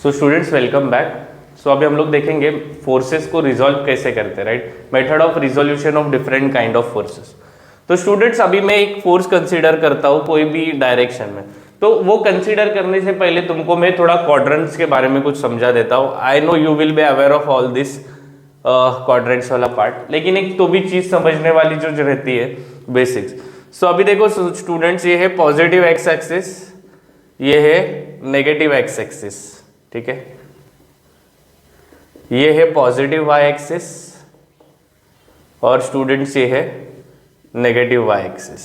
सो students welcome back. So अभी हम लोग देखेंगे फोर्सेस को रिजॉल्व कैसे करते हैं, right. Method of resolution of different kind of forces. तो स्टूडेंट्स अभी मैं एक फोर्स कंसीडर करता हूँ कोई भी डायरेक्शन में, तो वो कंसीडर करने से पहले तुमको मैं थोड़ा क्वाड्रेंट्स के बारे में कुछ समझा देता हूँ। I know you will be aware of all this quadrants वाला पार्ट, लेकिन एक तो भी चीज समझने वाली जो रहती है बेसिक्स। सो अभी देखो स्टूडेंट्स, ये है पॉजिटिव एक्स एक्सिस, ये है नेगेटिव एक्स एक्सिस, ठीक है। ये है पॉजिटिव वाई एक्सिस और स्टूडेंट्स ये है नेगेटिव वाई एक्सिस,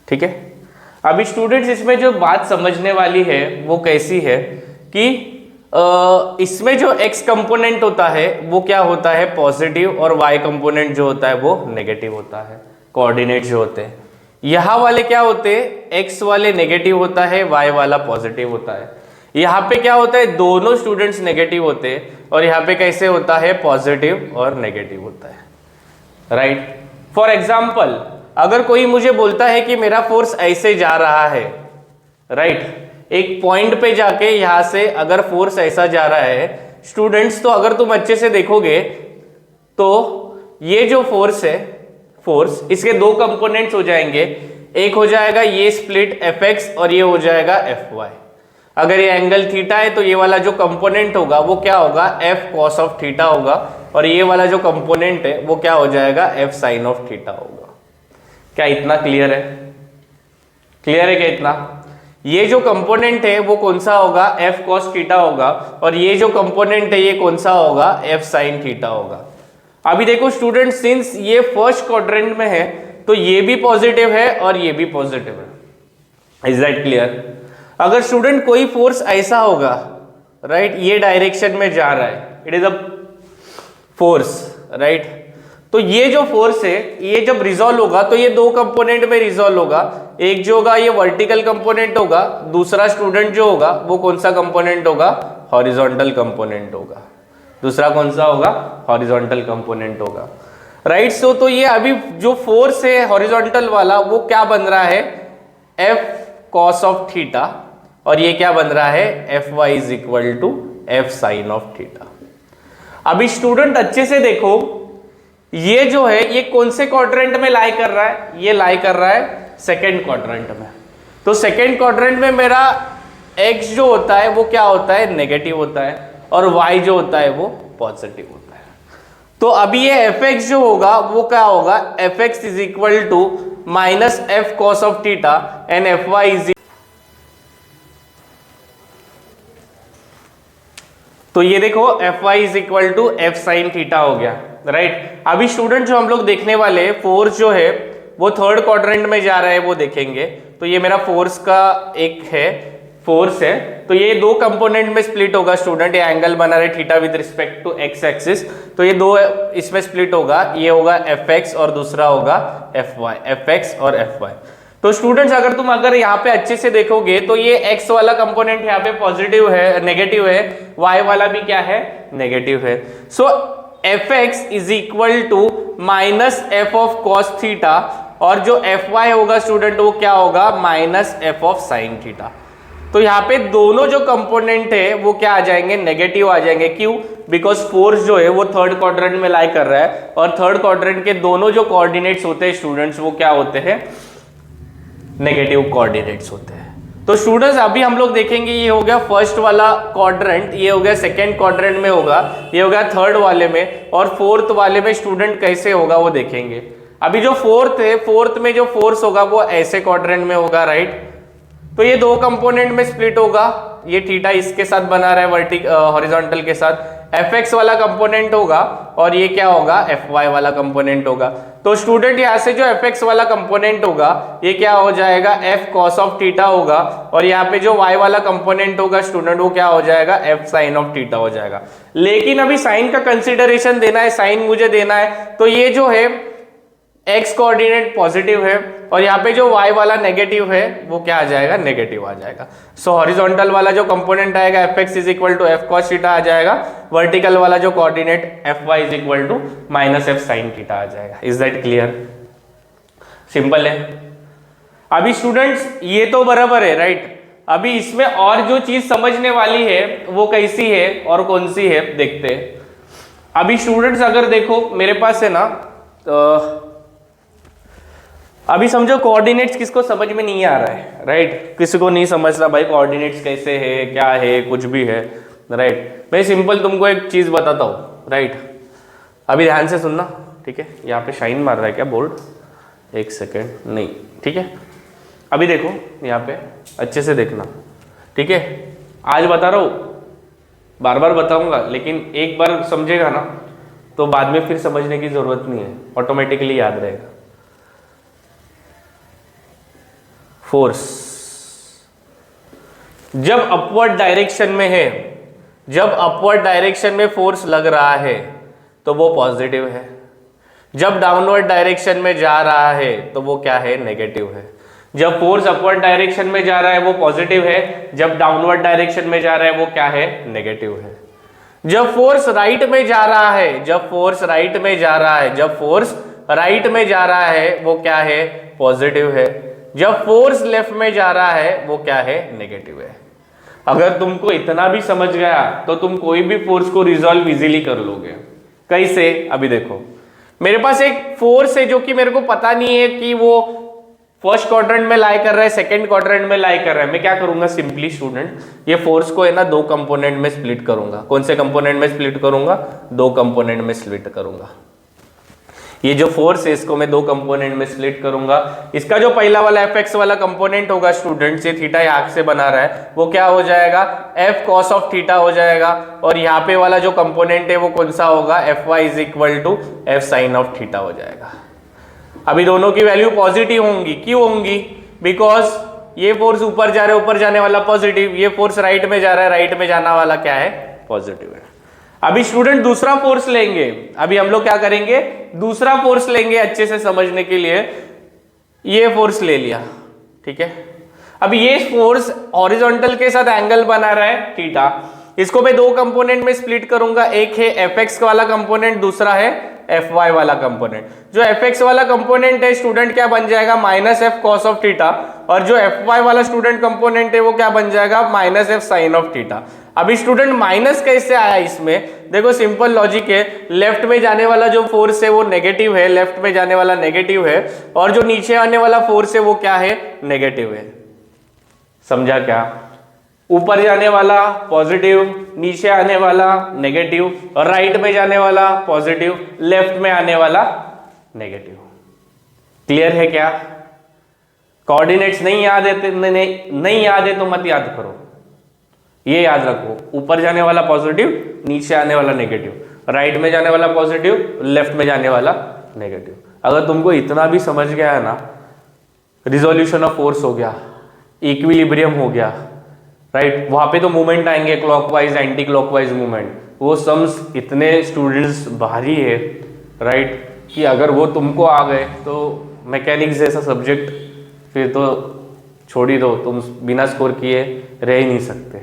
ठीक है। अभी स्टूडेंट्स इसमें जो बात समझने वाली है वो कैसी है कि इसमें जो x कंपोनेंट होता है वो क्या होता है, पॉजिटिव, और y कंपोनेंट जो होता है वो नेगेटिव होता है। कोऑर्डिनेट जो होते हैं यहाँ वाले क्या होते हैं, x वाले नेगेटिव होता है, y वाला पॉजिटिव होता है। यहाँ पे क्या होता है, दोनों स्टूडेंट्स नेगेटिव होते हैं, और यहाँ पे कैसे होता है, पॉजिटिव और नेगेटिव होता है, राइट। फॉर एग्जाम्पल, अगर कोई मुझे बोलता है कि मेरा फोर्स ऐसे जा रहा है, राइट, एक पॉइंट पे जाके यहां से अगर फोर्स ऐसा जा रहा है स्टूडेंट्स, तो अगर तुम अच्छे से देखोगे तो ये जो फोर्स है, फोर्स, इसके दो कंपोनेंट्स हो जाएंगे। एक हो जाएगा ये स्प्लिट Fx और ये हो जाएगा Fy। अगर ये एंगल थीटा है तो ये वाला जो कंपोनेंट होगा वो क्या होगा, F cos ऑफ थीटा होगा, और ये वाला जो कंपोनेंट है वो क्या हो जाएगा, F sin ऑफ थीटा होगा। क्या इतना क्लियर है? क्लियर है क्या इतना? ये जो कंपोनेंट है वो कौन सा होगा, F cos थीटा होगा, और ये जो कंपोनेंट है ये कौन सा होगा, F sin थीटा होगा। अभी देखो स्टूडेंट, सिंस ये फर्स्ट क्वाड्रेंट में है तो ये भी पॉजिटिव है और ये भी पॉजिटिव है। Is that clear? अगर स्टूडेंट कोई फोर्स ऐसा होगा, राइट, ये डायरेक्शन में जा रहा है, it is a force, right, तो ये जो फोर्स है ये जब रिजॉल्व होगा तो ये दो कंपोनेंट में रिजॉल्व होगा। एक जो होगा ये वर्टिकल कंपोनेंट होगा, दूसरा स्टूडेंट जो होगा वो कौन सा कंपोनेंट होगा, हॉरिजॉन्टल कंपोनेंट होगा। दूसरा कौन सा होगा, हॉरिजॉन्टल कंपोनेंट होगा, राइट। सो तो ये अभी जो फोर्स है हॉरिजॉन्टल वाला वो क्या बन रहा है, F cos ऑफ थीटा, और ये क्या बन रहा है, Fy is equal to F sin of theta. अभी स्टूडेंट अच्छे से देखो, ये जो है ये कौन से क्वाड्रेंट में लाई कर रहा है, ये लाई कर रहा है सेकेंड क्वाड्रेंट में। तो सेकेंड क्वाड्रेंट में मेरा x जो होता है वो क्या होता है, नेगेटिव होता है, और y जो होता है वो पॉजिटिव होता है। तो अभी ये Fx जो होगा वो क्या होगा, Fx is equal to minus F cos of theta and Fy is, तो ये देखो Fy is equal to F sin theta हो गया, राइट। अभी स्टूडेंट जो हम लोग देखने वाले फोर्स जो है वो थर्ड क्वाड्रेंट में जा रहा है वो देखेंगे। तो ये मेरा फोर्स का एक है, फोर्स है, तो ये दो कंपोनेंट में स्प्लिट होगा स्टूडेंट। ये एंगल बना रहे theta with respect to x axis, तो ये दो इसमें स्प्लिट होगा, ये होगा Fx और दूसरा होगा Fy, Fx और Fy। तो स्टूडेंट्स अगर यहाँ पे अच्छे से देखोगे तो ये x वाला कंपोनेंट यहाँ पे पॉजिटिव है, नेगेटिव है, y वाला भी क्या है, नेगेटिव है। So Fx is equal to minus F of cos theta, और जो Fy होगा स्टूडेंट वो क्या होगा, minus F of sin theta. तो यहाँ पे दोनों जो कंपोनेंट है वो क्या आ जाएंगे, नेगेटिव आ जाएंगे। क्यों? बिकॉज फोर्स जो है वो थर्ड क्वाड्रेंट में लाई कर रहा है, और थर्ड क्वाड्रेंट के दोनों जो कोऑर्डिनेट्स होते हैं स्टूडेंट्स वो क्या होते हैं, नेगेटिव कोऑर्डिनेट्स होते हैं। तो स्टूडेंट्स अभी हम लोग देखेंगे, ये हो गया फर्स्ट वाला क्वाड्रेंट, ये हो गया सेकेंड क्वाड्रेंट में होगा, ये हो गया थर्ड वाले में, और फोर्थ वाले में स्टूडेंट कैसे होगा वो देखेंगे। अभी जो फोर्थ है, फोर्थ में जो फोर्स होगा वो ऐसे क्वाड्रेंट में होगा, राइट। तो ये दो कंपोनेंट में स्प्लिट होगा, ये थीटा इसके साथ बना रहा है हॉरिजॉन्टल के साथ, Fx वाला कंपोनेंट होगा, और ये क्या होगा, Fy वाला कंपोनेंट होगा। तो स्टूडेंट यहाँ से जो Fx वाला कंपोनेंट होगा ये क्या हो जाएगा, F cos ऑफ थीटा होगा, और यहाँ पे जो y वाला कंपोनेंट होगा स्टूडेंट वो क्या हो जाएगा, F sin ऑफ थीटा हो जाएगा। लेकिन अभी साइन का कंसिडरेशन देना है, साइन मुझे देना है, तो ये जो है x कोऑर्डिनेट पॉजिटिव है, और यहाँ पे जो y वाला नेगेटिव है वो क्या आ जाएगा, नेगेटिव आ जाएगा। सो हॉरिजॉन्टल वाला जो कंपोनेंट आएगा Fx is equal to F cos theta आ जाएगा, वर्टिकल वाला जो coordinate Fy is equal to minus F sin theta आ जाएगा। Is that clear? सिंपल है। अभी स्टूडेंट्स ये तो बराबर है, राइट, अभी इसमें और जो चीज समझने वाली है वो कैसी है और कौन सी है देखते हैं। अभी स्टूडेंट्स अगर देखो मेरे पास है ना, तो अभी समझो कोऑर्डिनेट्स किसको समझ में नहीं आ रहा है, राइट, किसी को नहीं समझ रहा भाई कोऑर्डिनेट्स कैसे है, क्या है, कुछ भी है, राइट। मैं सिंपल तुमको एक चीज बताता हूँ, राइट, अभी ध्यान से सुनना, ठीक है। यहाँ पे शाइन मार रहा है क्या बोर्ड, एक सेकेंड, नहीं, ठीक है। अभी देखो यहाँ पे अच्छे से देखना, ठीक है। आज बता रहा हूँ, बार बार बताऊंगा, लेकिन एक बार समझेगा ना तो बाद में फिर समझने की जरूरत नहीं है, ऑटोमेटिकली याद रहेगा। फोर्स जब अपवर्ड डायरेक्शन में है, जब अपवर्ड डायरेक्शन में फोर्स लग रहा है तो वो पॉजिटिव है, जब डाउनवर्ड डायरेक्शन में जा रहा है तो वो क्या है, नेगेटिव है। जब फोर्स अपवर्ड डायरेक्शन में जा रहा है वो पॉजिटिव है, जब डाउनवर्ड डायरेक्शन में जा रहा है वो क्या है, नेगेटिव है। जब फोर्स राइट में जा रहा है, जब फोर्स राइट में जा रहा है, जब फोर्स राइट में जा रहा है वो क्या है, पॉजिटिव है। जब फोर्स लेफ्ट में जा रहा है वो क्या है, नेगेटिव है। अगर तुमको इतना भी समझ गया तो तुम कोई भी फोर्स को रिजॉल्व इजीली कर लोगे। कैसे, अभी देखो मेरे पास एक फोर्स है जो कि मेरे को पता नहीं है कि वो फर्स्ट क्वाड्रेंट में लाई कर रहा है, सेकंड क्वाड्रेंट में लाई कर रहा है। मैं क्या करूंगा, सिंपली स्टूडेंट ये फोर्स को है ना दो कंपोनेंट में स्प्लिट करूंगा। कौन से कंपोनेंट में स्प्लिट करूंगा, दो कंपोनेंट में स्प्लिट करूंगा। ये जो फोर्स है इसको मैं दो कंपोनेंट में स्प्लिट करूंगा। इसका जो पहला वाला एफ वाला कंपोनेंट होगा स्टूडेंट, ये थीटा यहाँ से बना रहा है, वो क्या हो जाएगा, एफ कॉस ऑफ थीटा हो जाएगा। और यहाँ पे वाला जो कंपोनेंट है वो कौन सा होगा, F Y is equal to F sine of theta हो जाएगा। अभी दोनों की वैल्यू पॉजिटिव होंगी, क्यों होंगी, बिकॉज ये फोर्स ऊपर जा रहा है, ऊपर जाने वाला पॉजिटिव, ये फोर्स राइट में जा रहा है, राइट में जाना वाला क्या है, पॉजिटिव है। अभी स्टूडेंट दूसरा फोर्स लेंगे, अभी हम लोग क्या करेंगे, दूसरा फोर्स लेंगे अच्छे से समझने के लिए। ये फोर्स ले लिया, ठीक है। अभी ये फोर्स हॉरिजॉन्टल के साथ एंगल बना रहा है थीटा, इसको मैं दो कंपोनेंट में स्प्लिट करूंगा, एक है एफ वाला कंपोनेंट, दूसरा है एफ वाई वाला कंपोनेंट। जो एफ वाला कंपोनेंट है स्टूडेंट क्या बन जाएगा, minus F cos of theta, और जो एफ वाई वाला स्टूडेंट कंपोनेंट है वो क्या बन जाएगा, minus F sine of theta. अभी स्टूडेंट माइनस कैसे आया इसमें, देखो सिंपल लॉजिक है, लेफ्ट में जाने वाला जो फोर्स है वो नेगेटिव है, लेफ्ट में जाने वाला नेगेटिव है, और जो नीचे आने वाला फोर्स है वो क्या है, नेगेटिव है। समझा क्या, ऊपर जाने वाला पॉजिटिव, नीचे आने वाला नेगेटिव, और राइट में जाने वाला पॉजिटिव, लेफ्ट में आने वाला नेगेटिव। क्लियर है क्या, कोऑर्डिनेट्स नहीं याद है, नहीं याद है तो मत याद करो, ये याद रखो, ऊपर जाने वाला पॉजिटिव, नीचे आने वाला नेगेटिव, राइट में जाने वाला पॉजिटिव, लेफ्ट में जाने वाला नेगेटिव। अगर तुमको इतना भी समझ गया है ना, रिजोल्यूशन ऑफ फोर्स हो गया, इक्विलिब्रियम हो गया, राइट, वहां पे तो मूवमेंट आएंगे, क्लॉकवाइज एंटी क्लॉकवाइज मूवमेंट, वो सम्स इतने स्टूडेंट्स भारी है, राइट, कि अगर वो तुमको आ गए तो मैकेनिक्स जैसा सब्जेक्ट फिर तो छोड़ ही दो, तुम बिना स्कोर किए रह ही नहीं सकते।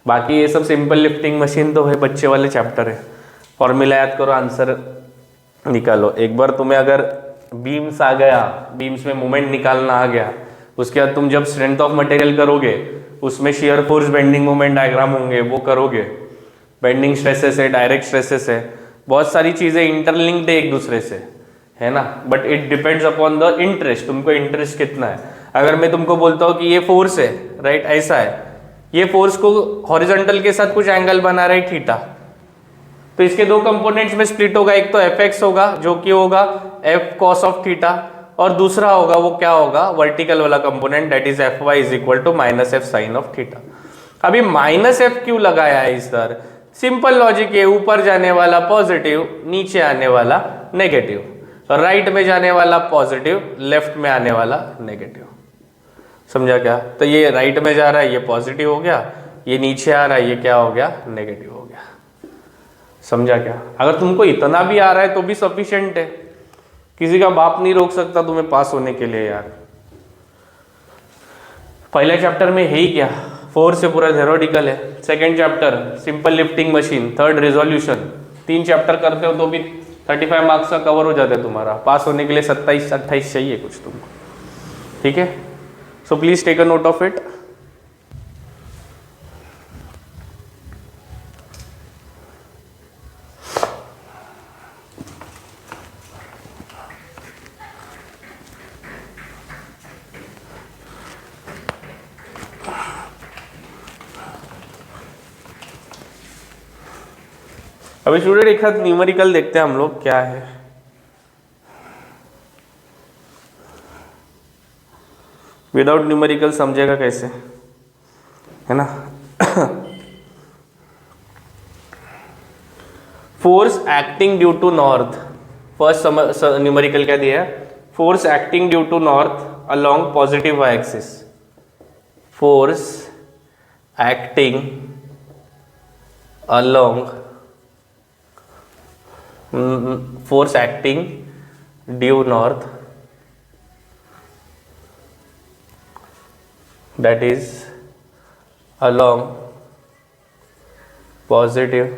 बाकी ये सब सिंपल लिफ्टिंग मशीन तो है, बच्चे वाले चैप्टर है, फॉर्मूला याद करो, आंसर निकालो। एक बार तुम्हें अगर बीम्स आ गया, बीम्स में मूवमेंट निकालना आ गया, उसके बाद तुम जब स्ट्रेंथ ऑफ मटेरियल करोगे उसमें shear force bending moment diagram होंगे, वो करोगे, बेंडिंग स्ट्रेसेस है, डायरेक्ट स्ट्रेसेस है, बहुत सारी चीजें इंटरलिंक्ड है एक दूसरे से, है ना, but it depends upon the interest, तुमको इंटरेस्ट कितना है। अगर मैं तुमको बोलता हूँ कि ये फोर्स है, राइट, ऐसा है, ये फोर्स को हॉरिजॉन्टल के साथ कुछ एंगल बना रहा है थीटा, तो इसके दो कंपोनेंट्स में स्प्लिट होगा, एक तो एफ होगा जो कि होगा एफ कॉस ऑफ थीटा, और दूसरा होगा वो क्या होगा, वर्टिकल वाला component, that is F Y is equal to minus F sine of theta. अभी माइनस एफ क्यों लगाया है इस तरह, सिंपल लॉजिक है, ऊपर जाने वाला पॉजिटिव, नीचे आने वाला नेगेटिव, राइट में जाने वाला पॉजिटिव, लेफ्ट में आने वाला नेगेटिव। समझा क्या, तो ये राइट में जा रहा है, ये पॉजिटिव हो गया, ये नीचे आ रहा है, ये क्या हो गया, नेगेटिव हो गया। समझा क्या, अगर तुमको इतना भी आ रहा है तो भी सफिशिएंट है, किसी का बाप नहीं रोक सकता तुम्हें पास होने के लिए यार। पहले चैप्टर में है ही क्या, फोर्स से पूरा थ्योरेटिकल है, second chapter simple lifting machine, third resolution, 3 chapter करते हो तो भी 35 मार्क्स का कवर हो जाता है तुम्हारा, पास होने के लिए 27-28 चाहिए कुछ तुमको, ठीक है। So please take a note of it. अभी स्टूडेंट एक हाथ न्यूमेरिकल देखते हैं हम लोग क्या है। विदाउट न्यूमेरिकल समझेगा कैसे, है ना। Force acting due to north, first numerical क्या दिया है, force acting due to north along positive Y axis, force acting along force acting due north, that is along positive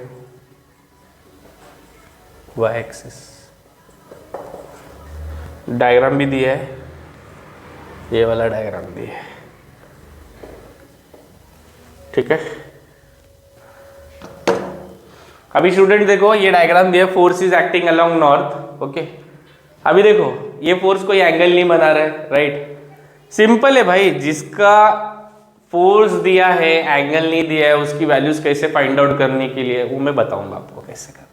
y axis। Diagram भी दिया है, ये वाला डायग्राम दिया है, ठीक है। अभी स्टूडेंट देखो ये डायग्राम दिया, force is acting along north, okay. अभी देखो ये फोर्स कोई एंगल नहीं बना रहा है, राइट। सिंपल है भाई, जिसका फोर्स दिया है एंगल नहीं दिया है उसकी वैल्यूज कैसे फाइंड आउट करने के लिए वो मैं बताऊंगा आपको कैसे करना,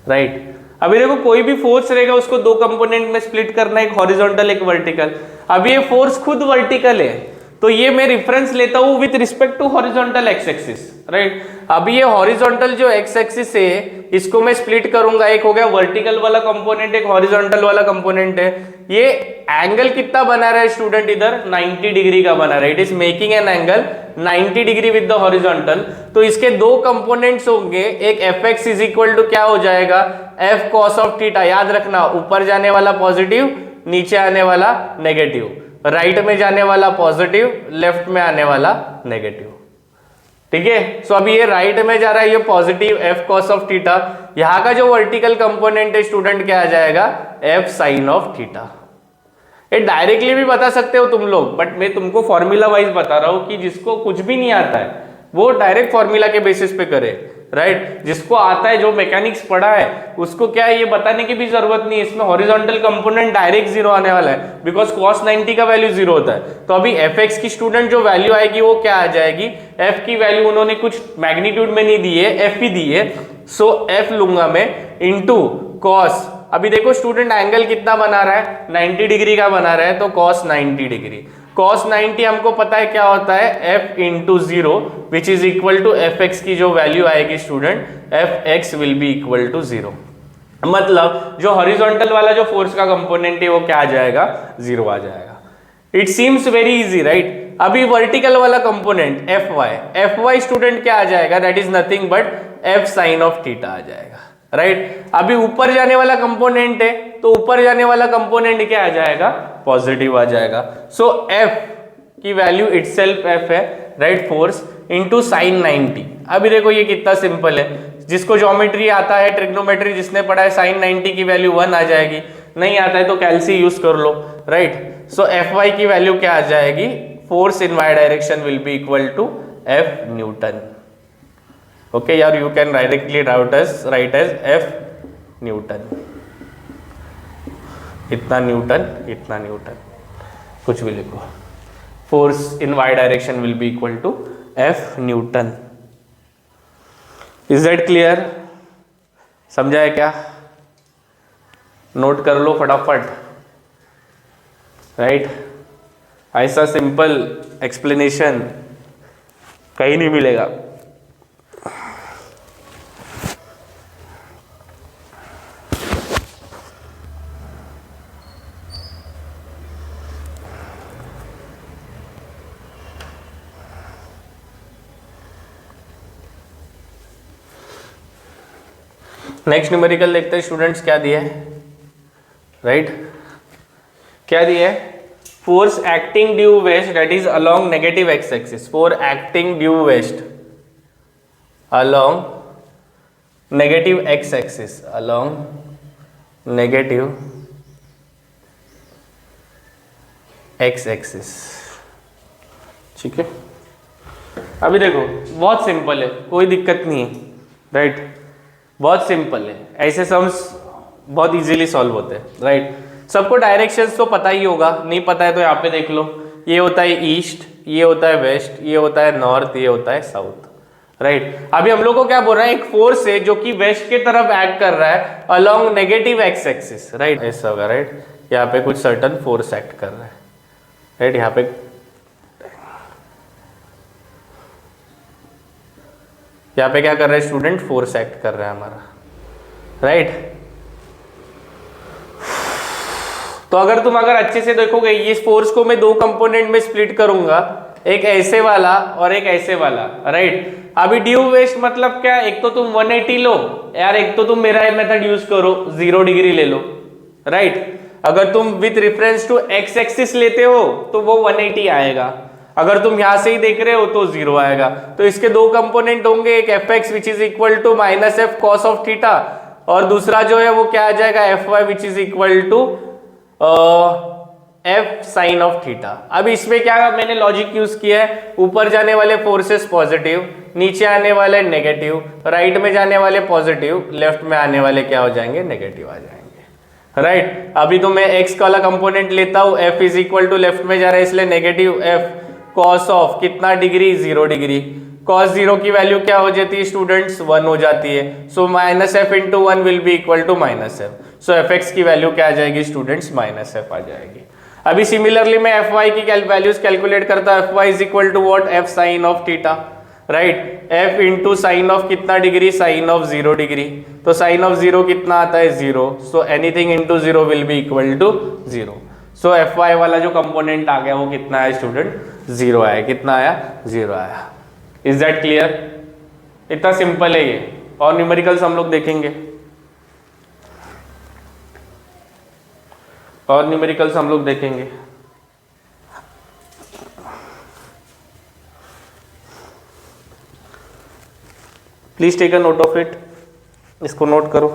राइट। अभी देखो कोई भी फोर्स रहेगा उसको दो कंपोनेंट में स्प्लिट करना, एक हॉरिजॉन्टल एक वर्टिकल। अभी ये फोर्स खुद वर्टिकल है तो ये मैं रेफरेंस लेता हूं with respect to horizontal X axis, right. अभी ये हॉरिजॉन्टल जो एक्स एक्सिस है इसको मैं स्प्लिट करूंगा, एक हो गया वर्टिकल वाला कंपोनेंट, एक हॉरिजॉन्टल वाला कंपोनेंट है। ये एंगल कितना बना रहा है स्टूडेंट, इधर 90 डिग्री का बना रहा है, it is making an angle 90 degree with the horizontal. तो इसके दो कंपोनेंट्स होंगे, एक F X is equal to क्या हो जाएगा, एफ कॉस ऑफ थीटा। याद रखना ऊपर जाने वाला पॉजिटिव, नीचे आने वाला नेगेटिव, राइट में जाने वाला पॉजिटिव, लेफ्ट में आने वाला नेगेटिव, ठीक है। सो अभी ये राइट में जा रहा है, ये positive F cos of theta. यहां का जो वर्टिकल कंपोनेंट है स्टूडेंट क्या आ जाएगा, एफ साइन ऑफ थीटा। ये डायरेक्टली भी बता सकते हो तुम लोग, बट मैं तुमको फॉर्मूला वाइज बता रहा हूं कि जिसको कुछ भी नहीं आता है वो डायरेक्ट फॉर्मूला के बेसिस पे करे, राइट। जिसको आता है, जो मैकेनिक्स पढ़ा है उसको क्या है ये बताने की भी जरूरत नहीं है। इसमें हॉरिजॉन्टल कंपोनेंट डायरेक्ट जीरो आने वाला है बिकॉज cos 90 का वैल्यू जीरो होता है। तो अभी एफ एक्स की स्टूडेंट जो वैल्यू आएगी वो क्या आ जाएगी, एफ की वैल्यू उन्होंने कुछ मैग्नीट्यूड में नहीं दी है, एफ ही दी है। सो एफ लूंगा मैं इंटू कॉस। अभी देखो स्टूडेंट एंगल कितना बना रहा है, 90 डिग्री का बना रहा है, तो cos 90 डिग्री। cos 90 हमको पता है क्या होता है, f into zero which is equal to F x की जो वैल्यू आएगी student, F X will be equal to zero. मतलब जो हॉरिजॉन्टल वाला जो फोर्स का कंपोनेंट है वो क्या आ जाएगा, जीरो आ जाएगा। It seems very easy, right. अभी वर्टिकल वाला कंपोनेंट एफ वाई स्टूडेंट क्या आ जाएगा, that is nothing but F sine of theta आ जाएगा, राइट। अभी ऊपर जाने वाला कंपोनेंट है तो ऊपर जाने वाला कंपोनेंट क्या आ जाएगा, पॉजिटिव आ जाएगा। सो एफ की वैल्यू इटसेल्फ एफ है, राइट, फोर्स इंटू साइन 90। अभी देखो ये कितना सिंपल है, जिसको ज्योमेट्री आता है, ट्रिग्नोमेट्री जिसने पढ़ा है, साइन 90 की वैल्यू 1 आ जाएगी। नहीं आता है तो कैल्सी यूज कर लो, राइट। सो एफ वाई की वैल्यू क्या आ जाएगी, force in Y direction will be equal to F newton. Okay यार, you can directly write as F newton. इतना न्यूटन कुछ भी लिखो, force in Y direction will be equal to F newton. Is that clear, समझा है क्या, note कर लो फटाफट, राइट। ऐसा सिंपल एक्सप्लेनेशन कहीं नहीं मिलेगा। नेक्स्ट न्यूमेरिकल देखते हैं स्टूडेंट्स क्या दिया है, राइट। क्या दिया है, force acting due west that is along negative x axis, force acting due west along negative x axis, along negative x axis, ठीक है। अभी देखो बहुत सिंपल है, कोई दिक्कत नहीं है, राइट। बहुत सिंपल है, ऐसे सम्स बहुत इजीली सॉल्व होते हैं, राइट। सबको डायरेक्शंस तो पता ही होगा, नहीं पता है तो यहाँ पे देख लो, ये होता है ईस्ट, ये होता है वेस्ट, ये होता है नॉर्थ, ये होता है साउथ, राइट। अभी हम लोग को क्या बोल रहा है, एक फोर्स है जो कि वेस्ट के तरफ एक्ट कर रहा है along negative x axis, right, ऐसा होगा, राइट। यहाँ पे कुछ सर्टन फोर्स एक्ट कर रहा है, राइट। यहाँ पे क्या कर रहा है स्टूडेंट, फोर्स एक्ट कर रहा है हमारा, राइट। तो अगर अच्छे से देखोगे, ये फोर्स को मैं दो कंपोनेंट में स्प्लिट करूंगा, एक ऐसे वाला और एक ऐसे वाला, राइट। अभी ड्यू वेस्ट मतलब क्या, एक तो तुम 180 लो यार, एक तो तुम मेरा मेथड यूज करो 0 डिग्री ले लो, राइट। अगर तुम with reference to x axis लेते हो तो वो 180 आएगा, अगर तुम यहां से ही देख रहे हो तो 0 आएगा। तो इसके दो कंपोनेंट होंगे, एक F x which is equal to minus F cos of theta, और दूसरा जो है वो क्या आ जाएगा, F y which is equal to F sine of theta. अब इसमें क्या मैंने लॉजिक यूज किया है, ऊपर जाने वाले फोर्सेस पॉजिटिव, नीचे आने वाले नेगेटिव, राइट में जाने वाले पॉजिटिव, लेफ्ट में आने वाले क्या हो जाएंगे, नेगेटिव आ जाएंगे, राइट। अभी तो मैं एक्स वाला कंपोनेंट लेता हूं, F is equal to left में जा रहा है इसलिए नेगेटिव एफ कॉस ऑफ कितना डिग्री, 0 डिग्री। कॉस 0 की वैल्यू क्या हो जाती है स्टूडेंट्स, 1 हो जाती है। So minus F into 1 will be equal to minus F. So F x की वैल्यू क्या आ जाएगी स्टूडेंट्स, माइनस एफ आ जाएगी। अभी सिमिलरली मैं एफ वाई की वैल्यूज कैलकुलेट करता हूं, F Y is equal to what, F sine of theta, right. F into sine of कितना डिग्री, साइन ऑफ 0 डिग्री। तो साइन ऑफ 0 कितना आता है, 0। So anything into 0 will be equal to 0। So F y वाला जो component आ गया वो कितना है स्टूडेंट, 0 आया। कितना आया, 0 आया। Is that clear? इतना सिंपल है ये, और न्यूमेरिकल्स हम लोग देखेंगे, और न्यूमेरिकल्स हम लोग देखेंगे। Please take a note of it, इसको नोट करो।